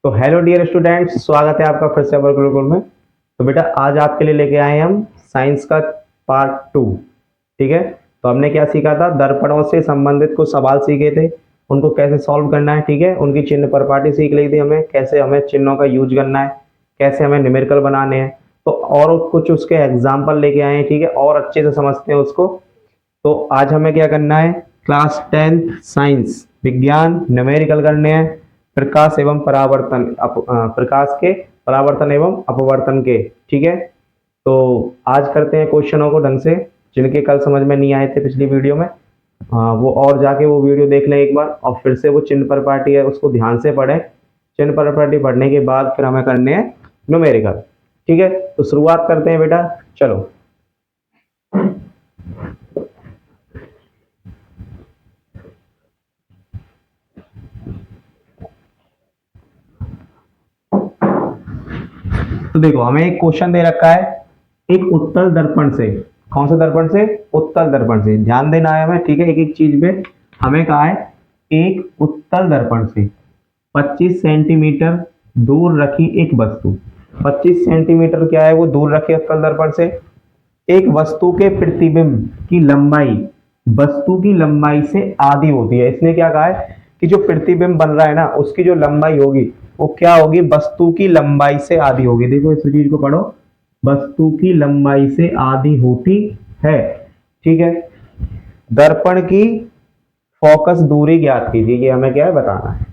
तो hello dear students, स्वागत है आपका फिर से अवर गुरुकुल में। तो बेटा आज आपके लिए लेके आए हैं हम साइंस का पार्ट 2। ठीक है, तो हमने क्या सीखा था, दर्पणों से संबंधित कुछ सवाल सीखे थे, उनको कैसे सॉल्व करना है। ठीक है, उनकी चिन्ह प्रपाटी सीख ली थी, हमें कैसे हमें चिन्हों का यूज करना है, कैसे हमें न्यूमेरिकल बनाने हैं। तो और कुछ उसके एग्जाम्पल लेके आए हैं, ठीक है, और अच्छे से समझते हैं उसको। तो आज हमें क्या करना है, क्लास 10 साइंस विज्ञान न्यूमेरिकल करने हैं, प्रकाश एवं परावर्तन प्रकाश के परावर्तन एवं अपवर्तन के। ठीक है, तो आज करते हैं क्वेश्चनों को ढंग से, जिनके कल समझ में नहीं आए थे पिछली वीडियो में। वो और जाके वो वीडियो देख लें एक बार, और फिर से वो चिन्ह प्रपाटी है उसको ध्यान से पढ़ें। चिन्ह प्रपाटी पढ़ने के बाद फिर हमें करने हैं न्यूमेरिकल। ठीक है, तो शुरुआत करते हैं बेटा, चलो। तो देखो, हमें एक क्वेश्चन दे रखा है, एक उत्तल दर्पण से। कौन से दर्पण से? उत्तल दर्पण से। ध्यान देना है हमें, ठीक है, एक एक चीज पे। हमें कहा है एक उत्तल दर्पण से 25 सेंटीमीटर दूर रखी एक वस्तु। 25 सेंटीमीटर क्या है, वो दूर रखी उत्तल दर्पण से एक वस्तु के प्रतिबिंब की लंबाई वस्तु की लंबाई से आधी होती है। इसने क्या कहा है कि जो प्रतिबिंब बन रहा है ना, उसकी जो लंबाई होगी वो क्या होगी, वस्तु की लंबाई से आधी होगी। देखो इस चीज को पढ़ो, वस्तु की लंबाई से आधी होती है। ठीक है, दर्पण की फोकस दूरी ज्ञात कीजिए, ये हमें क्या है बताना है।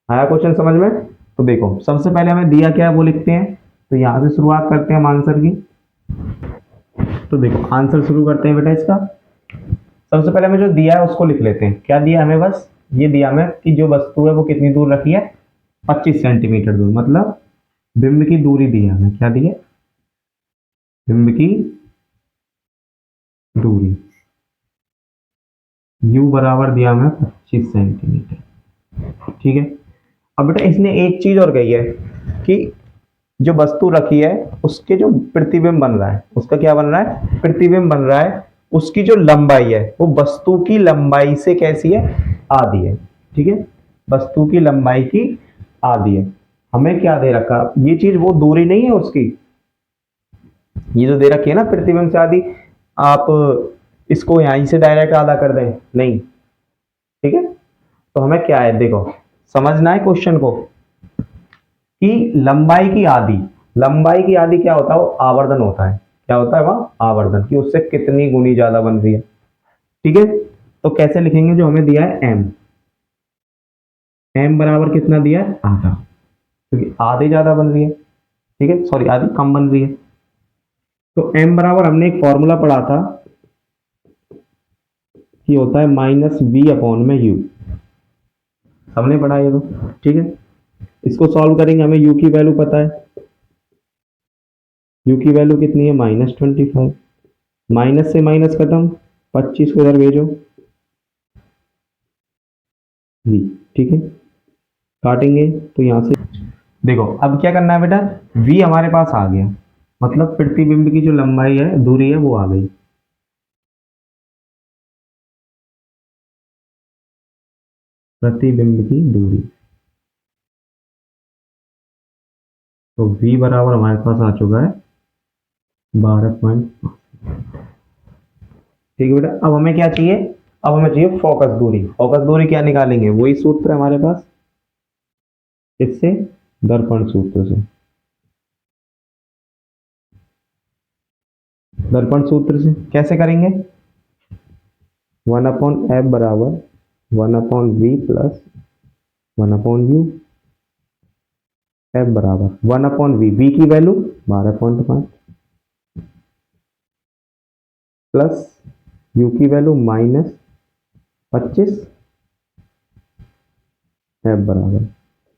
आया क्वेश्चन समझ में? तो देखो, सबसे पहले हमें दिया क्या है वो लिखते हैं। तो यहां से शुरुआत करते हैं हम आंसर की। तो देखो आंसर शुरू करते हैं बेटा इसका। सबसे पहले हमें जो दिया है उसको लिख लेते हैं। क्या दिया हमें? बस ये दिया हमें कि जो वस्तु है वो कितनी दूर रखी है, 25 सेंटीमीटर दूर, मतलब बिंब की दूरी दी है हमें। क्या दी है? बिंब की दूरी u बराबर दिया हमें 25 सेंटीमीटर। ठीक है, अब बेटा इसने एक चीज और कही है कि जो वस्तु रखी है उसके जो प्रतिबिंब बन रहा है, उसका क्या बन रहा है, प्रतिबिंब बन रहा है, उसकी जो लंबाई है वो वस्तु की लंबाई से कैसी है, आधी है। ठीक है, वस्तु की लंबाई की आधी है। हमें क्या दे रखा, ये चीज वो दूरी नहीं है उसकी, ये जो दे रखी है ना प्रतिबिंब से आधी, आप इसको यहीं से डायरेक्ट आधा कर दें, नहीं। ठीक है, तो हमें क्या है, देखो समझना है क्वेश्चन को कि लंबाई की आधी, लंबाई की आधी क्या होता है, वो आवर्धन होता है। क्या होता है वह? आवर्धन, कि उससे कितनी गुनी ज्यादा बन रही है। ठीक है, तो कैसे लिखेंगे, जो हमें दिया है m, m बराबर कितना दिया है, आधा, क्योंकि आधी ज्यादा बन रही है। ठीक है, सॉरी आधी कम बन रही है। तो m बराबर हमने एक फॉर्मूला पढ़ा था कि होता है -v/u, हमने पढ़ा ये तो। ठीक है, इसको सॉल्व करेंगे, हमें u की वैल्यू पता है। u की वैल्यू कितनी है, -25। माइनस से माइनस खत्म, 25 को इधर भेजो v। ठीक है, काटेंगे तो यहां से देखो, अब क्या करना है बेटा, v हमारे पास आ गया, मतलब प्रतिबिंब की जो लंबाई है, दूरी है, वो आ गई। प्रतिबिंब की दूरी, तो v बराबर हमारे पास आ चुका है 12.5। ठीक है बेटा, अब हमें क्या चाहिए, अब हमें चाहिए फोकस दूरी। फोकस दूरी क्या निकालेंगे, वही सूत्र है हमारे पास, इससे दर्पण सूत्र से, दर्पण सूत्र से कैसे करेंगे, 1/f बराबर 1/v प्लस 1/u। f बराबर 1/v, v की वैल्यू 12.5 प्लस u की वैल्यू -25। f बराबर,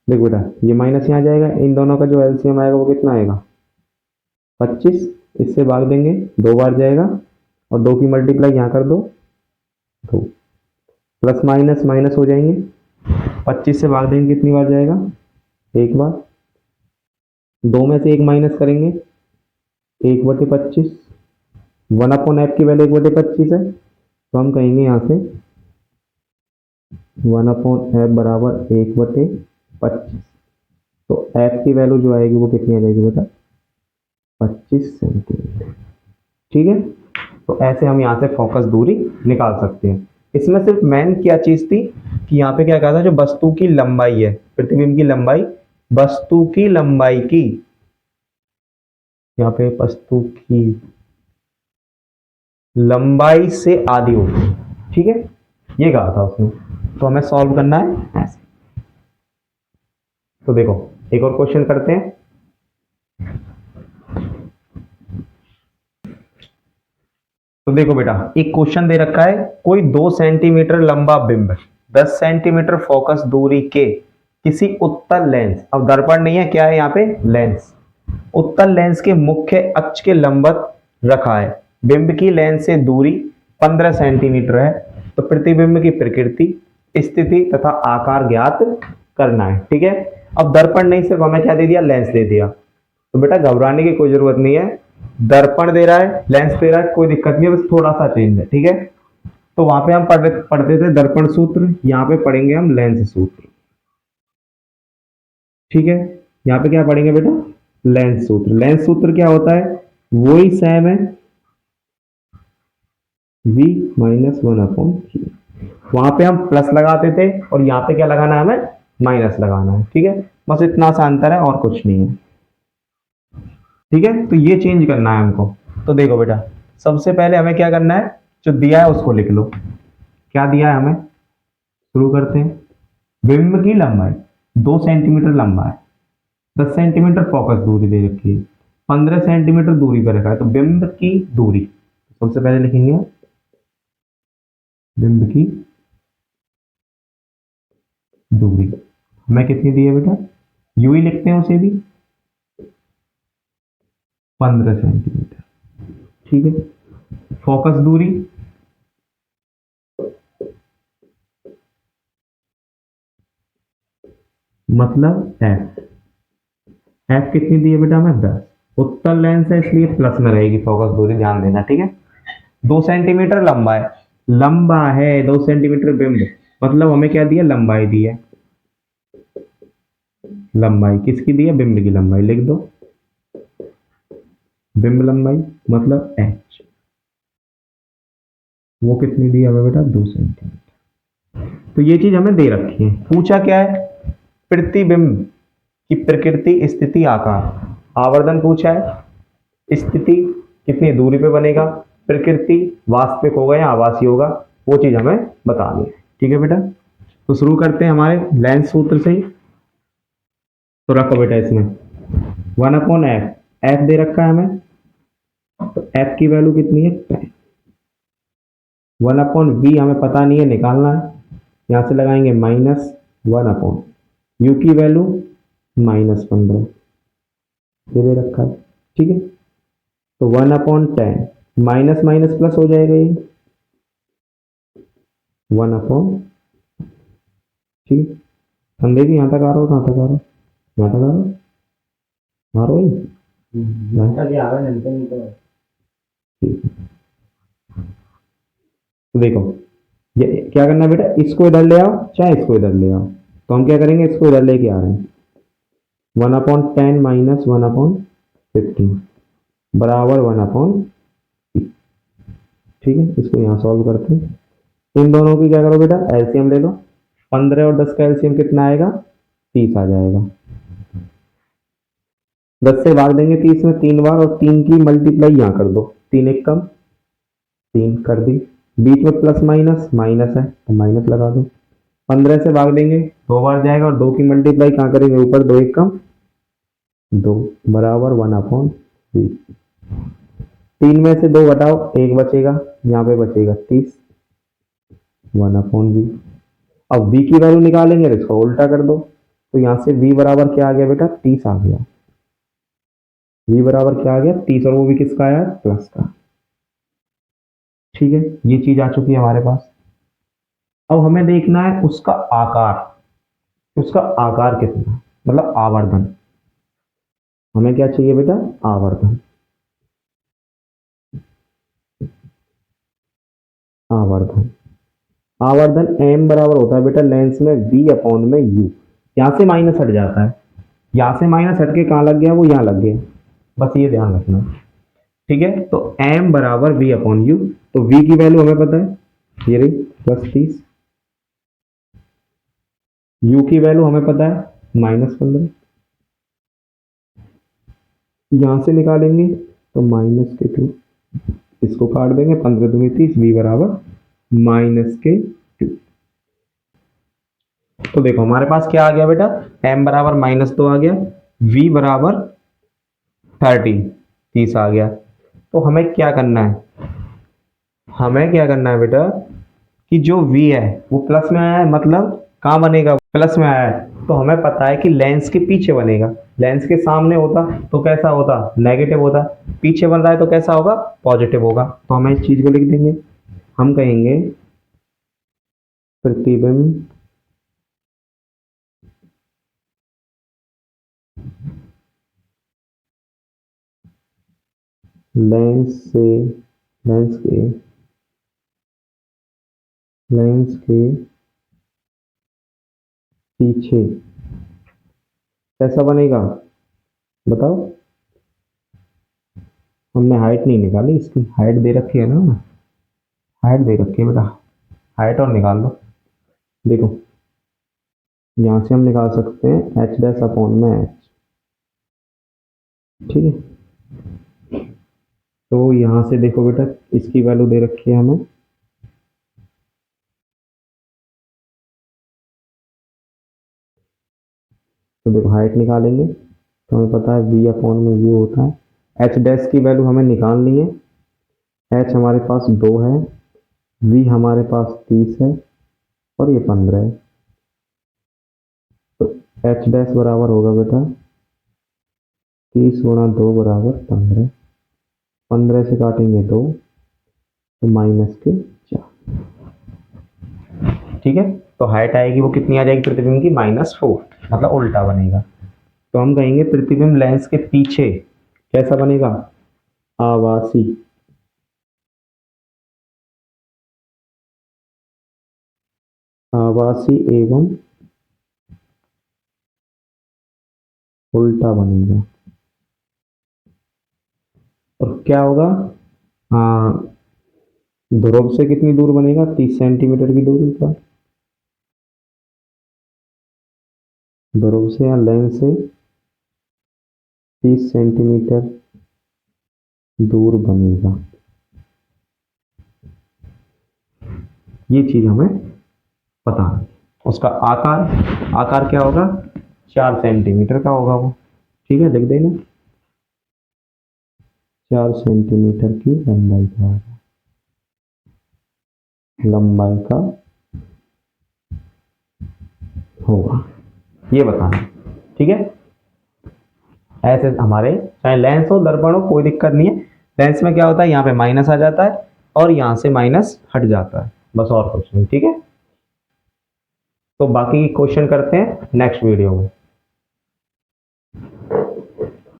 देखो बेटा ये माइनस यहाँ जाएगा, इन दोनों का जो एलसीएम आएगा वो कितना आएगा, 25। इससे भाग देंगे, 2 बार जाएगा, और 2 की मल्टीप्लाई यहाँ कर दो, 2 प्लस माइनस माइनस हो जाएंगे, 25 से भाग देंगे कितनी बार जाएगा, एक बार। 2 में से 1 माइनस करेंगे, 1/25। 1/f की वैल्यू 1/25 है, तो हम कहेंगे यहाँ से 1/f बराबर 1/25। एफ की वैल्यू जो आएगी वो कितनी आ जाएगी बेटा, 25 सेंटीमीटर। ठीक है, तो ऐसे हम यहाँ से फोकस दूरी निकाल सकते हैं। इसमें सिर्फ मेन क्या चीज थी कि यहाँ पे क्या कहा था, जो वस्तु की लंबाई है, प्रतिबिंब की लंबाई, वस्तु की लंबाई की, यहाँ पे वस्तु की लंबाई से आधी होगी। ठीक है, ये कहा था उसने। तो हमें सॉल्व करना है ऐसे। तो देखो एक और क्वेश्चन करते हैं। तो देखो बेटा, एक क्वेश्चन दे रखा है, कोई 2 सेंटीमीटर लंबा बिंब 10 सेंटीमीटर फोकस दूरी के किसी उत्तल लेंस, अब दर्पण नहीं है, क्या है यहाँ पे, लेंस, उत्तल लेंस के मुख्य अक्ष के लंबवत रखा है। बिंब की लेंस से दूरी 15 सेंटीमीटर है। तो प्रतिबिंब की प्रकृति, स्थिति तथा आकार ज्ञात करना है। ठीक है, अब दर्पण नहीं, सिर्फ हमें क्या दे दिया, लेंस दे दिया। तो बेटा घबराने की कोई जरूरत नहीं है, दर्पण दे रहा है, लेंस दे रहा है, कोई दिक्कत नहीं है, बस थोड़ा सा चेंज है। ठीक है, तो वहां पे हम पढ़ते थे दर्पण सूत्र, यहाँ पे पढ़ेंगे हम लेंस सूत्र। ठीक है, यहाँ पे क्या पढ़ेंगे बेटा, लेंस सूत्र। लेंस सूत्र क्या होता है, वही सेम है, v माइनस 1/3। वहां पे हम प्लस लगाते थे और यहाँ पे क्या लगाना है, हमें माइनस लगाना है। ठीक है, बस इतना सा अंतर है और कुछ नहीं है। ठीक है, तो ये चेंज करना है हमको। तो देखो बेटा, सबसे पहले हमें क्या करना है, जो दिया है उसको लिख लो। क्या दिया है हमें, शुरू करते हैं। बिंब की लंबाई 2 सेंटीमीटर लंबा है, 10 सेंटीमीटर फोकस दूरी दे रखी है, 15 सेंटीमीटर दूरी पर रखा है। तो बिंब की दूरी सबसे पहले लिखेंगे, बिंब की दूरी हमें कितनी दी है बेटा, यू ही लिखते हैं उसे भी, 15 सेंटीमीटर। ठीक है, फोकस दूरी मतलब एफ, एफ कितनी दी है बेटा हमें, 10। उत्तल लेंस है इसलिए प्लस में रहेगी फोकस दूरी, ध्यान देना। ठीक है, 2 सेंटीमीटर लंबा है, लंबा है 2 सेंटीमीटर बिंब, मतलब हमें क्या दिया, लंबाई दी है। लंबाई किसकी दी है, बिंब की लंबाई लिख दो, बिंब लंबाई मतलब एच, वो कितनी दी है हमें बेटा, 2 सेंटीमीटर। तो ये चीज हमें दे रखी है। पूछा क्या है, प्रतिबिंब की प्रकृति, स्थिति, आकार। आवर्धन पूछा है, स्थिति कितनी दूरी पे बनेगा, प्रकृति वास्तविक होगा या आभासी होगा, वो चीज हमें बतानी है। ठीक है बेटा, तो शुरू करते हैं हमारे लेंस सूत्र से ही। तो रखो बेटा इसमें 1/f, एफ दे रखा है हमें, तो एफ की वैल्यू कितनी है, 10। 1/v हमें पता नहीं है, निकालना है। यहां से लगाएंगे -1/, यू की वैल्यू -15 ये दे रखा है। ठीक है, तो 1/10, माइनस माइनस प्लस हो जाएगा ये 1/, ठीक है। अंधेरी यहाँ तक आ रहा हो, कहाँ तक आ रहा हो, यहाँ तक आ रहा हो, आ रहा हो ये? ठीक है। तो देखो ये क्या करना है बेटा, इसको इधर ले आओ चाहे इसको इधर ले आओ। तो हम क्या करेंगे, इसको इधर लेके आ रहे हैं। 1/10 माइनस 1/15 बराबर 1/, ठीक है। इसको यहाँ सॉल्व करते हैं। इन दोनों की क्या करो बेटा, एलसीएम ले लो। 15 और 10 का एलसीएम कितना आएगा, 30 आ जाएगा। 10 से भाग देंगे 30 में 3 बार, और 3 की मल्टीप्लाई यहाँ कर दो, 3 एक कम 3 कर दी। बीच में प्लस माइनस माइनस है तो माइनस लगा दो। 15 से भाग देंगे 2 बार जाएगा, और 2 की मल्टीप्लाई कहाँ करेंगे, ऊपर 2 एक कम 2 बराबर 1/3। 3 में से 2 घटाओ 1 बचेगा, यहाँ पे बचेगा 30 1/v। अब v की वैल्यू निकालेंगे, इसको उल्टा कर दो। तो यहाँ से v बराबर क्या आ गया बेटा, 30 आ गया। v बराबर क्या आ गया, 30, और वो भी किसका आया, प्लस का। ठीक है, ये चीज आ चुकी है हमारे पास। अब हमें देखना है उसका आकार, उसका आकार कितना, मतलब आवर्धन। हमें क्या चाहिए बेटा, आवर्धन। आवर्धन आवर्धन m बराबर होता है बेटा लेंस में v/u, यहां से माइनस हट जाता है, यहाँ से माइनस हट के कहाँ लग गया, वो यहाँ लग गया, बस ये ध्यान रखना। ठीक है, तो m बराबर v अपॉन यू, तो v की वैल्यू हमें पता है, ये रही +30, u की वैल्यू हमें पता है -15, यहां से निकालेंगे तो -2, इसको काट देंगे, 15 दूनी 30, v बराबर -2। तो देखो हमारे पास क्या आ गया बेटा, m बराबर -2 आ गया, v बराबर 30 आ गया। तो हमें क्या करना है, हमें क्या करना है बेटा, कि जो v है वो प्लस में आया है, मतलब कहाँ बनेगा, प्लस में आया है, तो हमें पता है कि लेंस के पीछे बनेगा। लेंस के सामने होता तो कैसा होता, नेगेटिव होता, पीछे बन रहा है तो कैसा होगा, पॉजिटिव होगा। तो हम इस चीज को लिख देंगे, हम कहेंगे प्रतिबिंब लेंस के पीछे कैसा बनेगा, बताओ। हमने हाइट नहीं निकाली, इसकी हाइट दे रखी है ना, हाइट दे रखी है बेटा, हाइट और निकाल लो। देखो यहाँ से हम निकाल सकते हैं एच डैश अपॉन में एच, ठीक है। तो यहाँ से देखो बेटा, इसकी वैल्यू दे रखी है हमें, तो देखो हाइट निकालेंगे तो हमें पता है v अपॉन में u होता है। एच डैश की वैल्यू हमें निकालनी है, h हमारे पास 2 है, v हमारे पास 30 है और ये 15 है। तो एच डैश बराबर होगा बेटा 30 गुणा 2 बराबर 15, 15 से काटेंगे 2 तो -4, ठीक है। तो हाइट आएगी वो कितनी आ जाएगी प्रतिबिंब की, -4, मतलब उल्टा बनेगा। तो हम कहेंगे प्रतिबिंब लेंस के पीछे कैसा बनेगा, आभासी, आभासी एवं उल्टा बनेगा। और क्या होगा, ध्रुव से कितनी दूर बनेगा, 30 सेंटीमीटर की दूरी पर, ध्रुव से या लेंस से 30 सेंटीमीटर दूर बनेगा। ये चीज हमें पता है। उसका आकार, आकार क्या होगा, 4 सेंटीमीटर का होगा वो, ठीक है, लिख देना 4 सेंटीमीटर की लंबाई का होगा, लंबाई का होगा, ये बताना, ठीक है। ऐसे हमारे चाहे लेंस हो दर्पण हो कोई दिक्कत नहीं है। लेंस में क्या होता है, यहाँ पे माइनस आ जाता है और यहाँ से माइनस हट जाता है, बस और कुछ नहीं, ठीक है। तो बाकी क्वेश्चन करते हैं नेक्स्ट वीडियो में।